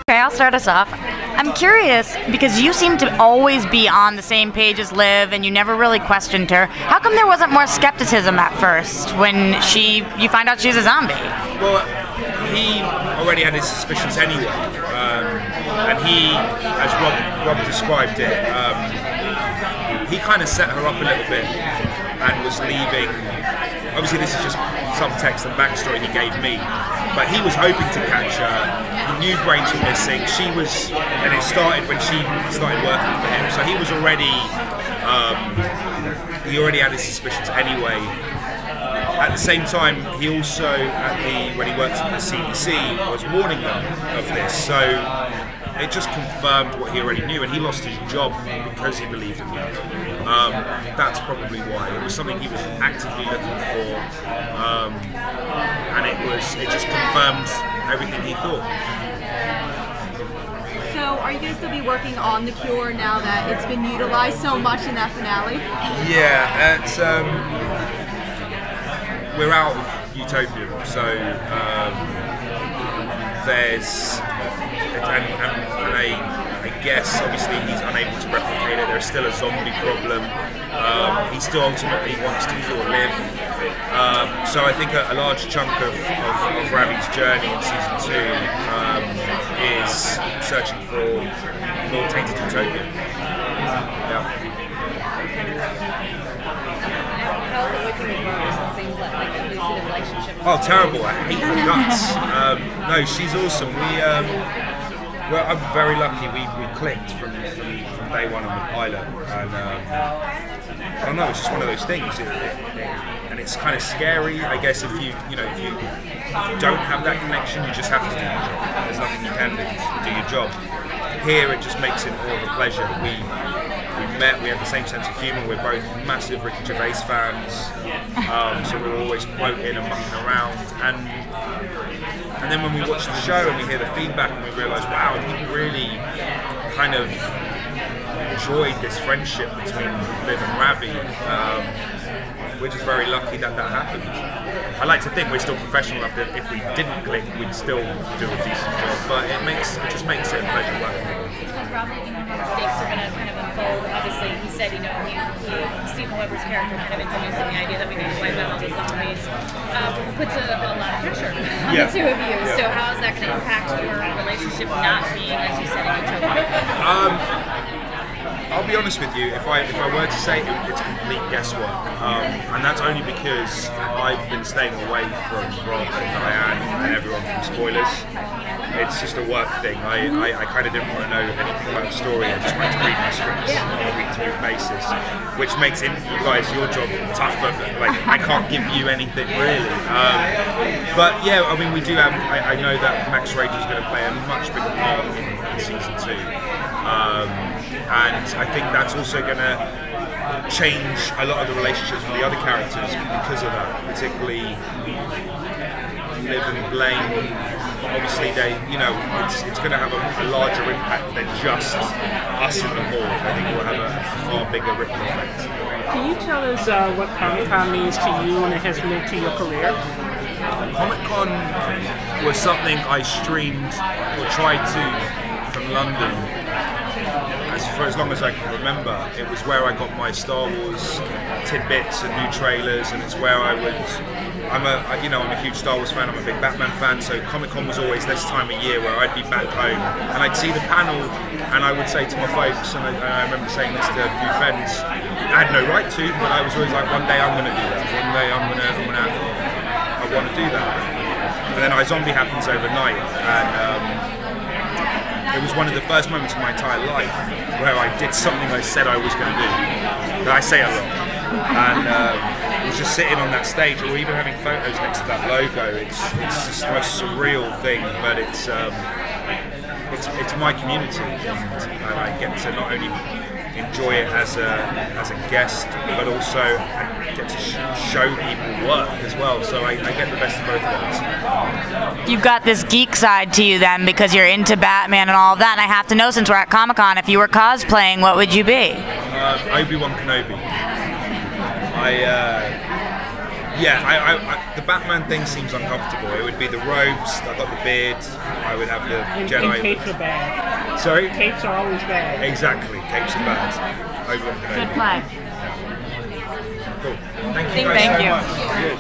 Okay, I'll start us off. I'm curious because you seem to always be on the same page as Liv, and you never really questioned her. How come there wasn't more skepticism at first when you find out she's a zombie? Well, he already had his suspicions anyway, and he, as Rob described it, he kind of set her up a little bit and was leaving. Obviously, this is just subtext and backstory he gave me, but he was hoping to catch her. He knew brains were missing. She was, and it started when she started working for him. So he was already, he already had his suspicions anyway. At the same time, he also, when he worked at the CDC, was warning them of this. So it just confirmed what he already knew, and he lost his job because he believed in her. That's probably why. It was something he was actively looking for, and it just confirmed everything he thought. So are you going to still be working on The Cure now that it's been utilized so much in that finale? Yeah, it's, we're out of Utopia, so there's, and I guess obviously he's unable to replicate it. There's still a zombie problem. He still ultimately wants to cure Liv. So I think a large chunk of Ravi's journey in season 2 is searching for more tainted utopia. Yeah. How's it looking with Rose? It seems like a lucid relationship. Oh, terrible! I hate her guts. No, she's awesome. Well, I'm very lucky. We clicked from day one on the pilot, and I don't know. It's just one of those things, and it's kind of scary. I guess if you don't have that connection, you just have to do your job. There's nothing you can do your job. Here, it just makes it all the pleasure. We met. We have the same sense of humour. We're both massive Ricky Gervais fans, so we're always quoting and mucking around. And then when we watch the show and we hear the feedback and we realise, wow, we really kind of enjoyed this friendship between Liv and Ravi. We're just very lucky that happened. I like to think we're still professional enough that if we didn't click, we'd still do a decent job. But it just makes it a pleasure working with them. Robert, how stakes are going to kind of unfold. Obviously, he said, Stephen Weber's character kind of introducing the idea that we need to wipe out all the zombies. Puts a lot of pressure on the two of you. Yeah. So how is that going to impact your relationship not being, as you said, in utopia? I'll be honest with you, if I were to say it's complete guesswork, and that's only because I've been staying away from Rob and Diane and everyone from spoilers. It's just a work thing. I kind of didn't want to know anything about the story. I just wanted to read my scripts on a week-to-week basis, which makes you guys, your job tougher. Like, I can't give you anything really. But yeah, I mean, we do have. I know that Max Rager is going to play a much bigger part in season 2. And I think that's also going to change a lot of the relationships with the other characters because of that, particularly Liv and Blaine. Obviously, it's going to have a larger impact than just us in the hall. I think it will have a far bigger ripple effect. Can you tell us what Comic-Con means to you and it has meant to your career? Comic-Con was something I streamed or tried to from London for as long as I can remember. It was where I got my Star Wars tidbits and new trailers, and it's where I would. I'm a huge Star Wars fan. I'm a big Batman fan. So Comic-Con was always this time of year where I'd be back home and I'd see the panel, and I would say to my folks, and I remember saying this to a few friends. I had no right to, but I was always like, one day I'm going to do that. One day I want to do that. And then iZombie happens overnight, and. It was one of the first moments of my entire life where I did something I said I was going to do. That I say a lot. And it was just sitting on that stage, or even having photos next to that logo. It's just the most surreal thing, but it's my community, and I get to not only enjoy it as a guest, but also I get to show people work as well. So I get the best of both worlds. You've got this geek side to you then, because you're into Batman and all of that. And I have to know, since we're at Comic-Con, if you were cosplaying, what would you be? Obi-Wan Kenobi. Yeah, the Batman thing seems uncomfortable. It would be the robes. I got the beard. I would have the And Jedi. capes are bad. Sorry. Capes are always bad. Exactly. Capes are bad. Obi-Wan Good Kenobi. play. Cool. Thank you guys Thank so you. much. Cheers.